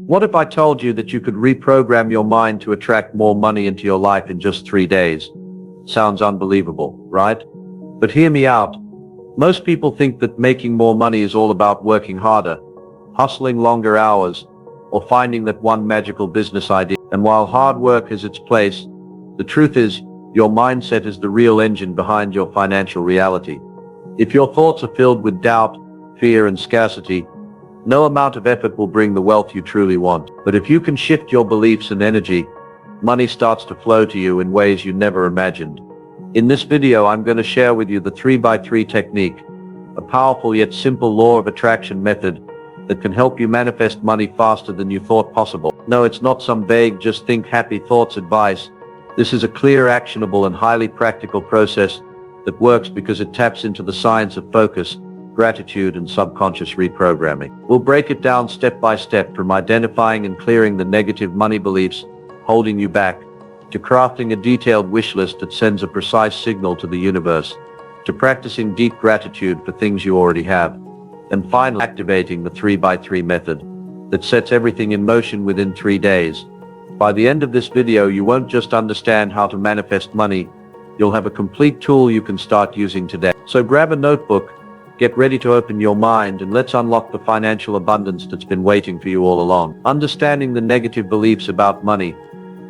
What if I told you that you could reprogram your mind to attract more money into your life in just 3 days? Sounds unbelievable, right? But hear me out. Most people think that making more money is all about working harder, hustling longer hours, or finding that one magical business idea. And while hard work has its place, the truth is, your mindset is the real engine behind your financial reality. If your thoughts are filled with doubt, fear, and scarcity, no amount of effort will bring the wealth you truly want. But if you can shift your beliefs and energy, money starts to flow to you in ways you never imagined. In this video, I'm going to share with you the 3x3 technique, a powerful yet simple law of attraction method that can help you manifest money faster than you thought possible. No, it's not some vague, just think happy thoughts advice. This is a clear, actionable, and highly practical process that works because it taps into the science of focus, gratitude, and subconscious reprogramming. We'll break it down step by step, from identifying and clearing the negative money beliefs holding you back, to crafting a detailed wish list that sends a precise signal to the universe, to practicing deep gratitude for things you already have, and finally activating the 3x3 method that sets everything in motion within 3 days. By the end of this video, you won't just understand how to manifest money, you'll have a complete tool you can start using today. So grab a notebook, get ready to open your mind, and let's unlock the financial abundance that's been waiting for you all along. Understanding the negative beliefs about money.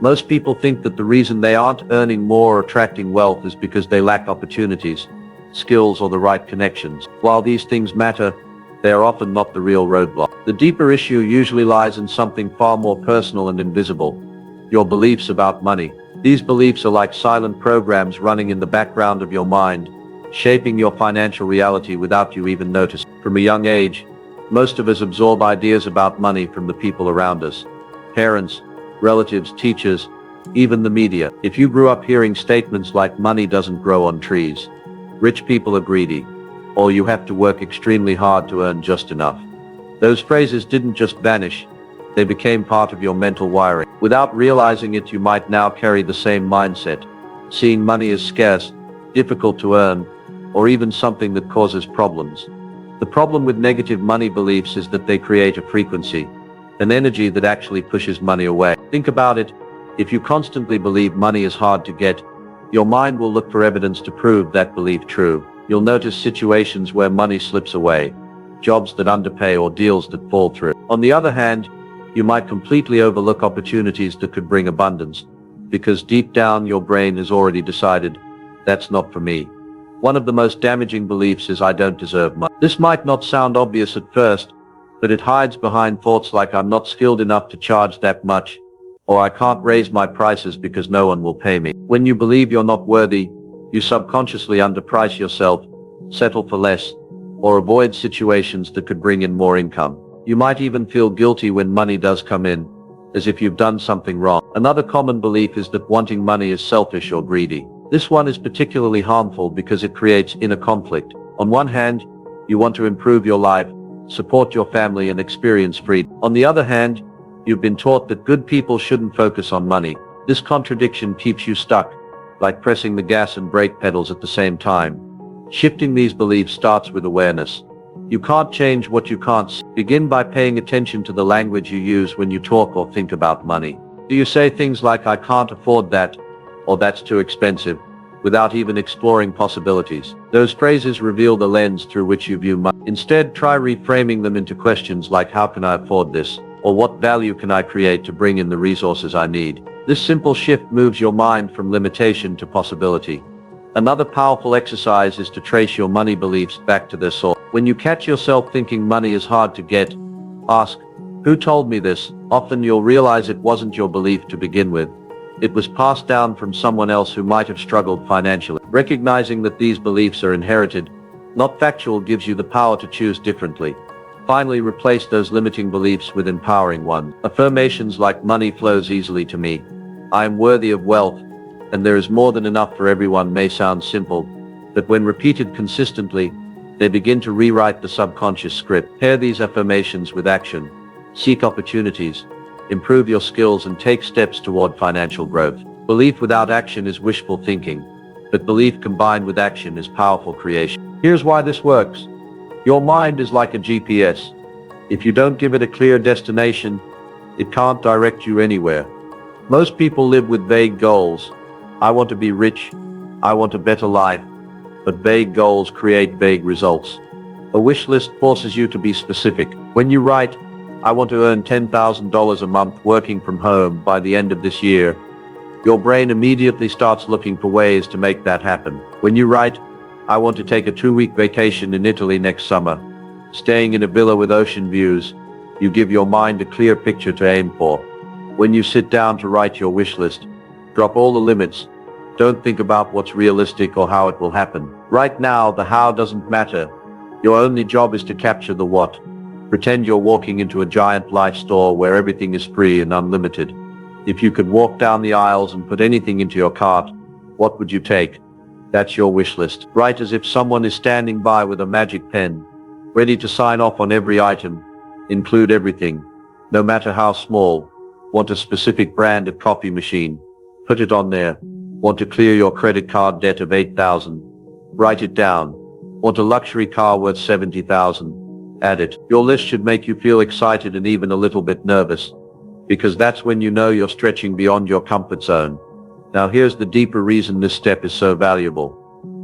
Most people think that the reason they aren't earning more or attracting wealth is because they lack opportunities, skills, or the right connections. While these things matter, they are often not the real roadblock. The deeper issue usually lies in something far more personal and invisible: your beliefs about money. These beliefs are like silent programs running in the background of your mind, shaping your financial reality without you even noticing. From a young age, most of us absorb ideas about money from the people around us: parents, relatives, teachers, even the media. If you grew up hearing statements like "money doesn't grow on trees," "rich people are greedy," or "you have to work extremely hard to earn just enough," those phrases didn't just vanish, they became part of your mental wiring. Without realizing it, you might now carry the same mindset, seeing money as scarce, difficult to earn, or even something that causes problems. The problem with negative money beliefs is that they create a frequency, an energy that actually pushes money away. Think about it. If you constantly believe money is hard to get, your mind will look for evidence to prove that belief true. You'll notice situations where money slips away, jobs that underpay, or deals that fall through. On the other hand, you might completely overlook opportunities that could bring abundance, because deep down your brain has already decided, "That's not for me." One of the most damaging beliefs is "I don't deserve money." This might not sound obvious at first, but it hides behind thoughts like "I'm not skilled enough to charge that much," or "I can't raise my prices because no one will pay me." When you believe you're not worthy, you subconsciously underprice yourself, settle for less, or avoid situations that could bring in more income. You might even feel guilty when money does come in, as if you've done something wrong. Another common belief is that wanting money is selfish or greedy. This one is particularly harmful because it creates inner conflict. On one hand, you want to improve your life, support your family, and experience freedom. On the other hand, you've been taught that good people shouldn't focus on money. This contradiction keeps you stuck, like pressing the gas and brake pedals at the same time. Shifting these beliefs starts with awareness. You can't change what you can't see. Begin by paying attention to the language you use when you talk or think about money. Do you say things like "I can't afford that," or "that's too expensive," without even exploring possibilities? Those phrases reveal the lens through which you view money. Instead, try reframing them into questions like "How can I afford this?" or "What value can I create to bring in the resources I need?" This simple shift moves your mind from limitation to possibility. Another powerful exercise is to trace your money beliefs back to their source. When you catch yourself thinking money is hard to get, ask, "Who told me this?" Often you'll realize it wasn't your belief to begin with. It was passed down from someone else who might have struggled financially. Recognizing that these beliefs are inherited, not factual, gives you the power to choose differently. Finally, replace those limiting beliefs with empowering ones. Affirmations like "Money flows easily to me," "I am worthy of wealth," and "There is more than enough for everyone" may sound simple, but when repeated consistently, they begin to rewrite the subconscious script. Pair these affirmations with action. Seek opportunities, improve your skills, and take steps toward financial growth. Belief without action is wishful thinking, but belief combined with action is powerful creation. Here's why this works. Your mind is like a GPS. If you don't give it a clear destination, It can't direct you anywhere. Most people live with vague goals. I want to be rich. I want a better life. But vague goals create vague results. A wish list forces you to be specific. When you write, I want to earn $10,000 a month working from home by the end of this year, your brain immediately starts looking for ways to make that happen. When you write, I want to take a 2-week vacation in Italy next summer, staying in a villa with ocean views, you give your mind a clear picture to aim for. When you sit down to write your wish list, drop all the limits. Don't think about what's realistic or how it will happen. Right now, the how doesn't matter. Your only job is to capture the what. Pretend you're walking into a giant life store where everything is free and unlimited. If you could walk down the aisles and put anything into your cart, what would you take? That's your wish list. Write as if someone is standing by with a magic pen, ready to sign off on every item. Include everything, no matter how small. Want a specific brand of coffee machine? Put it on there. Want to clear your credit card debt of $8,000? Write it down. Want a luxury car worth $70,000? Add it. Your list should make you feel excited and even a little bit nervous, because that's when you know you're stretching beyond your comfort zone. Now here's the deeper reason this step is so valuable.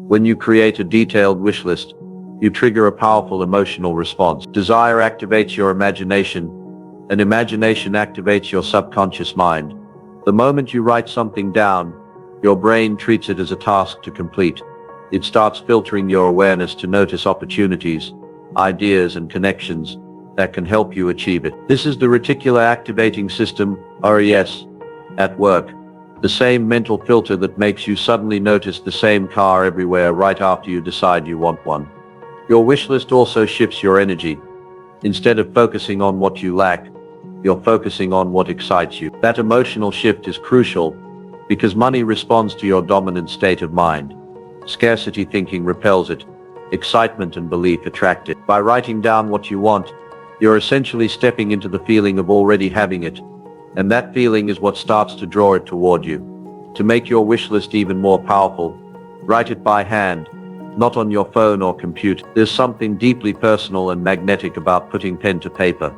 When you create a detailed wish list, you trigger a powerful emotional response. Desire activates your imagination, and imagination activates your subconscious mind. The moment you write something down, your brain treats it as a task to complete. It starts filtering your awareness to notice opportunities, ideas, and connections that can help you achieve it. This is the reticular activating system, RAS, at work. The same mental filter that makes you suddenly notice the same car everywhere right after you decide you want one. Your wish list also shifts your energy. Instead of focusing on what you lack, you're focusing on what excites you. That emotional shift is crucial because money responds to your dominant state of mind. Scarcity thinking repels it. Excitement and belief attract it. By writing down what you want, you're essentially stepping into the feeling of already having it, and that feeling is what starts to draw it toward you. To make your wish list even more powerful, write it by hand, not on your phone or computer. There's something deeply personal and magnetic about putting pen to paper.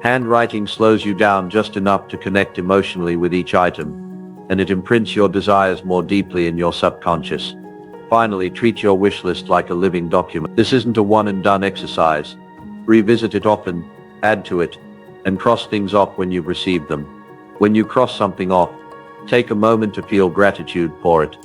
Handwriting slows you down just enough to connect emotionally with each item, and it imprints your desires more deeply in your subconscious. Finally, treat your wish list like a living document. This isn't a one-and-done exercise. Revisit it often, add to it, and cross things off when you've received them. When you cross something off, take a moment to feel gratitude for it.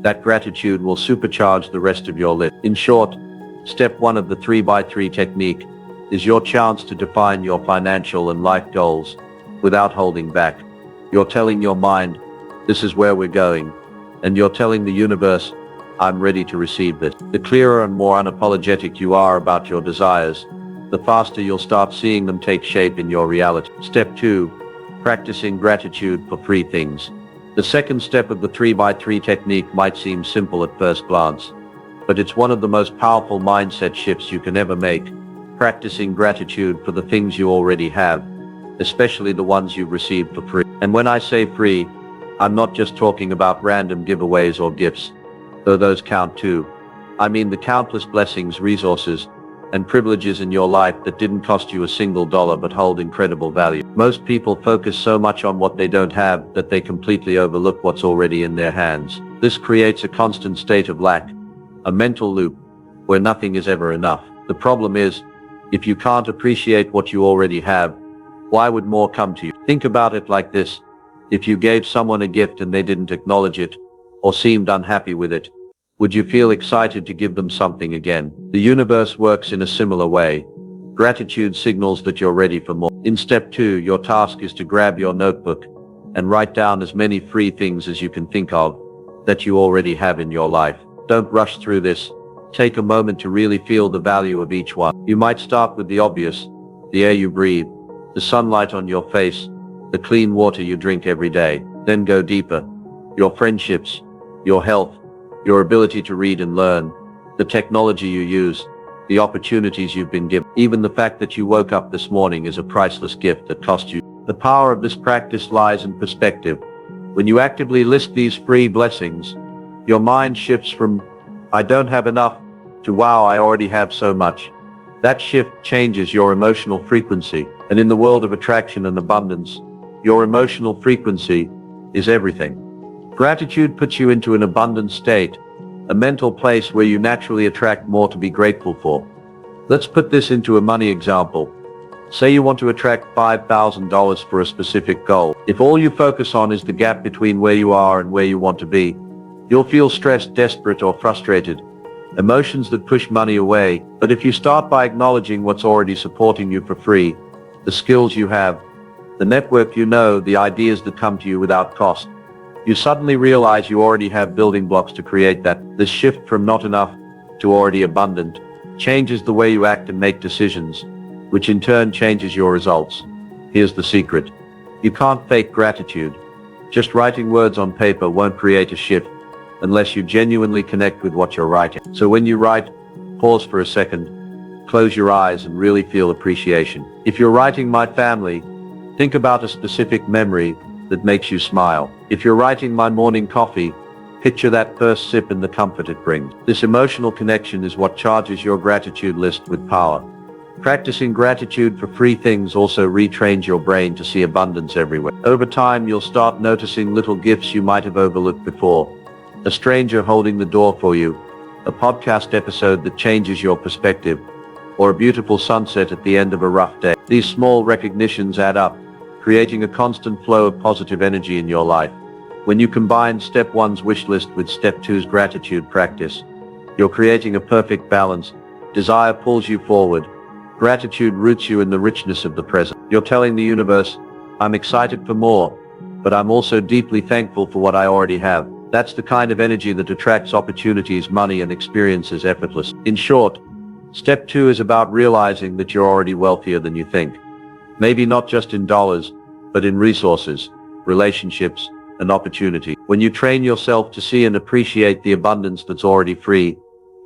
That gratitude will supercharge the rest of your list. In short, step 1 of the 3x3 technique is your chance to define your financial and life goals without holding back. You're telling your mind, this is where we're going, and you're telling the universe, I'm ready to receive this. The clearer and more unapologetic you are about your desires, the faster you'll start seeing them take shape in your reality. Step 2, practicing gratitude for 3 things. The second step of the 3x3 technique might seem simple at first glance, but it's one of the most powerful mindset shifts you can ever make. Practicing gratitude for the things you already have, especially the ones you've received for free. And when I say free, I'm not just talking about random giveaways or gifts, though those count too. I mean the countless blessings, resources, and privileges in your life that didn't cost you a single dollar but hold incredible value. Most people focus so much on what they don't have that they completely overlook what's already in their hands. This creates a constant state of lack, a mental loop, where nothing is ever enough. The problem is, if you can't appreciate what you already have, why would more come to you? Think about it like this. If you gave someone a gift and they didn't acknowledge it, or seemed unhappy with it, would you feel excited to give them something again? The universe works in a similar way. Gratitude signals that you're ready for more. In step 2, your task is to grab your notebook and write down as many free things as you can think of that you already have in your life. Don't rush through this. Take a moment to really feel the value of each one. You might start with the obvious, the air you breathe, the sunlight on your face, the clean water you drink every day. Then go deeper. Your friendships, your health, your ability to read and learn, the technology you use, the opportunities you've been given. Even the fact that you woke up this morning is a priceless gift that cost you. The power of this practice lies in perspective. When you actively list these free blessings, your mind shifts from, I don't have enough, to wow, I already have so much. That shift changes your emotional frequency, and in the world of attraction and abundance, Your emotional frequency is everything. Gratitude puts you into an abundant state, a mental place where you naturally attract more to be grateful for. Let's put this into a money example. Say you want to attract $5,000 for a specific goal. If all you focus on is the gap between where you are and where you want to be, you'll feel stressed, desperate, or frustrated, emotions that push money away. But if you start by acknowledging what's already supporting you for free, the skills you have, the network you know, the ideas that come to you without cost, you suddenly realize you already have building blocks to create that. This shift from not enough to already abundant changes the way you act and make decisions, which in turn changes your results. Here's the secret. You can't fake gratitude. Just writing words on paper won't create a shift unless you genuinely connect with what you're writing. So when you write, pause for a second, close your eyes and really feel appreciation. If you're writing my family, think about a specific memory that makes you smile. If you're writing my morning coffee, picture that first sip and the comfort it brings. This emotional connection is what charges your gratitude list with power. Practicing gratitude for free things also retrains your brain to see abundance everywhere. Over time, you'll start noticing little gifts you might have overlooked before. A stranger holding the door for you, a podcast episode that changes your perspective, or a beautiful sunset at the end of a rough day. These small recognitions add up, creating a constant flow of positive energy in your life. When you combine step 1's wish list with step 2's gratitude practice, you're creating a perfect balance. Desire pulls you forward. Gratitude roots you in the richness of the present. You're telling the universe, I'm excited for more, but I'm also deeply thankful for what I already have. That's the kind of energy that attracts opportunities, money, and experiences effortlessly. In short, step 2 is about realizing that you're already wealthier than you think. Maybe not just in dollars, but in resources, relationships, and opportunity. When you train yourself to see and appreciate the abundance that's already free,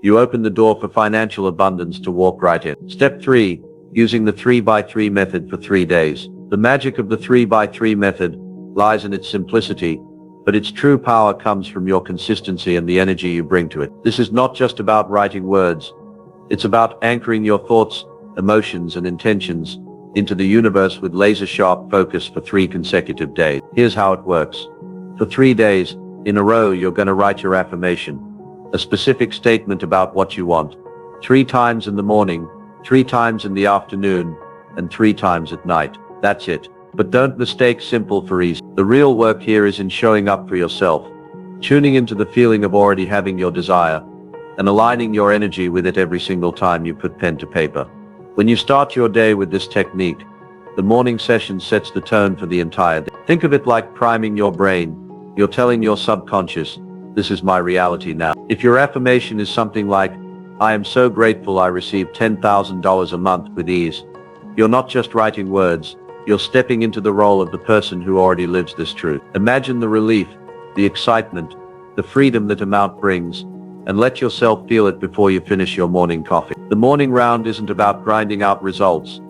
you open the door for financial abundance to walk right in. Step 3, using the 3x3 method for 3 days. The magic of the 3x3 method lies in its simplicity, but its true power comes from your consistency and the energy you bring to it. This is not just about writing words. It's about anchoring your thoughts, emotions, and intentions into the universe with laser-sharp focus for 3 consecutive days. Here's how it works. For 3 days in a row, you're going to write your affirmation, a specific statement about what you want, 3 times in the morning, 3 times in the afternoon, and 3 times at night. That's it. But don't mistake simple for easy. The real work here is in showing up for yourself, tuning into the feeling of already having your desire, and aligning your energy with it every single time you put pen to paper. When you start your day with this technique, the morning session sets the tone for the entire day. Think of it like priming your brain. You're telling your subconscious, this is my reality now. If your affirmation is something like, I am so grateful I receive $10,000 a month with ease, you're not just writing words, you're stepping into the role of the person who already lives this truth. Imagine the relief, the excitement, the freedom that amount brings, and let yourself feel it before you finish your morning coffee. The morning round isn't about grinding out results.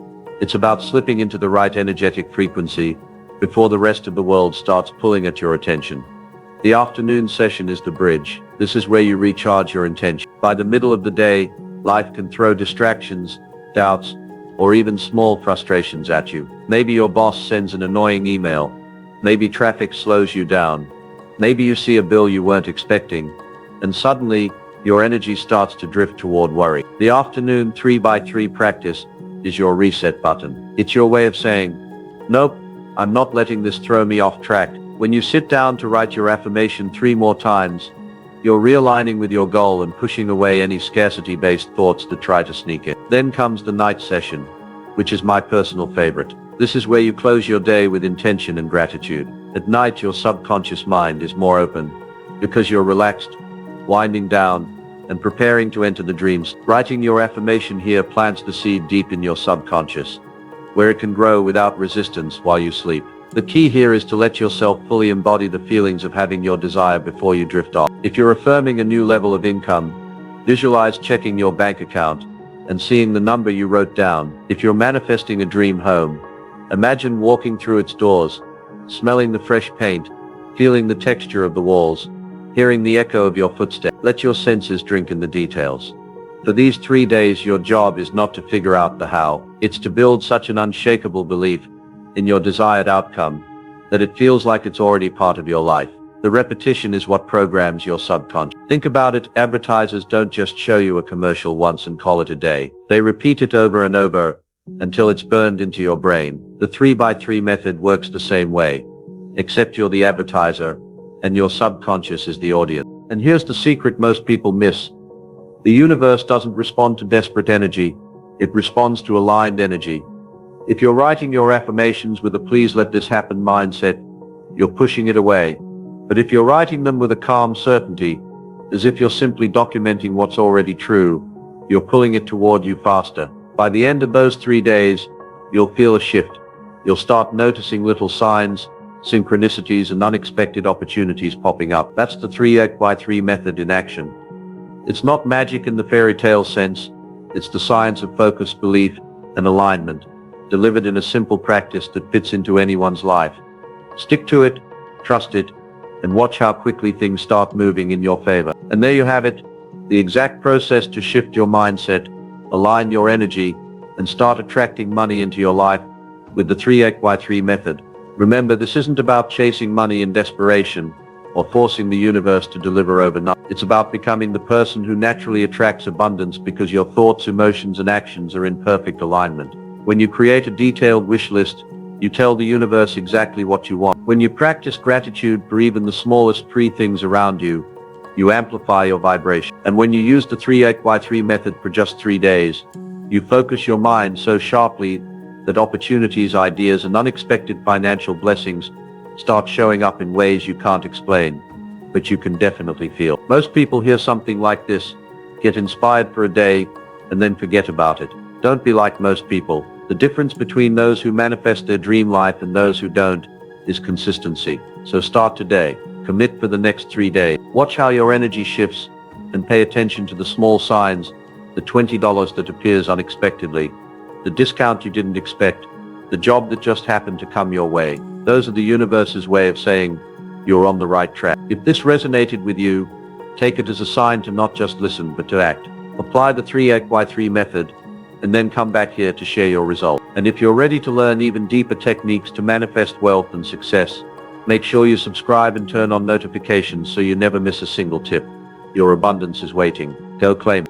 It's about slipping into the right energetic frequency before the rest of the world starts pulling at your attention. The afternoon session is the bridge. This is where you recharge your intention. By the middle of the day, life can throw distractions, doubts, or even small frustrations at you. Maybe your boss sends an annoying email. Maybe traffic slows you down. Maybe you see a bill you weren't expecting, and suddenly your energy starts to drift toward worry. The afternoon 3x3 practice is your reset button. It's your way of saying, nope, I'm not letting this throw me off track. When you sit down to write your affirmation 3 more times, you're realigning with your goal and pushing away any scarcity-based thoughts that try to sneak in. Then comes the night session, which is my personal favorite. This is where you close your day with intention and gratitude. At night, your subconscious mind is more open because you're relaxed, winding down, and preparing to enter the dreams. Writing your affirmation here plants the seed deep in your subconscious, where it can grow without resistance while you sleep. The key here is to let yourself fully embody the feelings of having your desire before you drift off. If you're affirming a new level of income, visualize checking your bank account and seeing the number you wrote down. If you're manifesting a dream home, imagine walking through its doors, smelling the fresh paint, feeling the texture of the walls, hearing the echo of your footsteps. Let your senses drink in the details. For these 3 days, your job is not to figure out the how. It's to build such an unshakable belief in your desired outcome that it feels like it's already part of your life. The repetition is what programs your subconscious. Think about it, advertisers don't just show you a commercial once and call it a day. They repeat it over and over until it's burned into your brain. The 3x3 method works the same way, except you're the advertiser and your subconscious is the audience. And here's the secret most people miss. The universe doesn't respond to desperate energy. It responds to aligned energy. If you're writing your affirmations with a please let this happen mindset, you're pushing it away. But if you're writing them with a calm certainty, as if you're simply documenting what's already true, you're pulling it toward you faster. By the end of those 3 days, you'll feel a shift. You'll start noticing little signs, synchronicities, and unexpected opportunities popping up. That's the 3x3 method in action. It's not magic in the fairy tale sense. It's the science of focus, belief, and alignment, delivered in a simple practice that fits into anyone's life. Stick to it, trust it, and watch how quickly things start moving in your favor. And there you have it, the exact process to shift your mindset, align your energy, and start attracting money into your life with the 3x3 method. Remember, this isn't about chasing money in desperation or forcing the universe to deliver overnight. It's about becoming the person who naturally attracts abundance because your thoughts, emotions, and actions are in perfect alignment. When you create a detailed wish list, you tell the universe exactly what you want. When you practice gratitude for even the smallest free things around you, you amplify your vibration. And when you use the 3x3 method for just 3 days, you focus your mind so sharply that opportunities, ideas, and unexpected financial blessings start showing up in ways you can't explain, but you can definitely feel. Most people hear something like this, get inspired for a day, and then forget about it. Don't be like most people. The difference between those who manifest their dream life and those who don't is consistency. So start today. Commit for the next 3 days. Watch how your energy shifts and pay attention to the small signs, the $20 that appears unexpectedly, the discount you didn't expect, the job that just happened to come your way. Those are the universe's way of saying you're on the right track. If this resonated with you, take it as a sign to not just listen but to act. Apply the 3x3 method and then come back here to share your result. And if you're ready to learn even deeper techniques to manifest wealth and success, make sure you subscribe and turn on notifications so you never miss a single tip. Your abundance is waiting. Go claim it.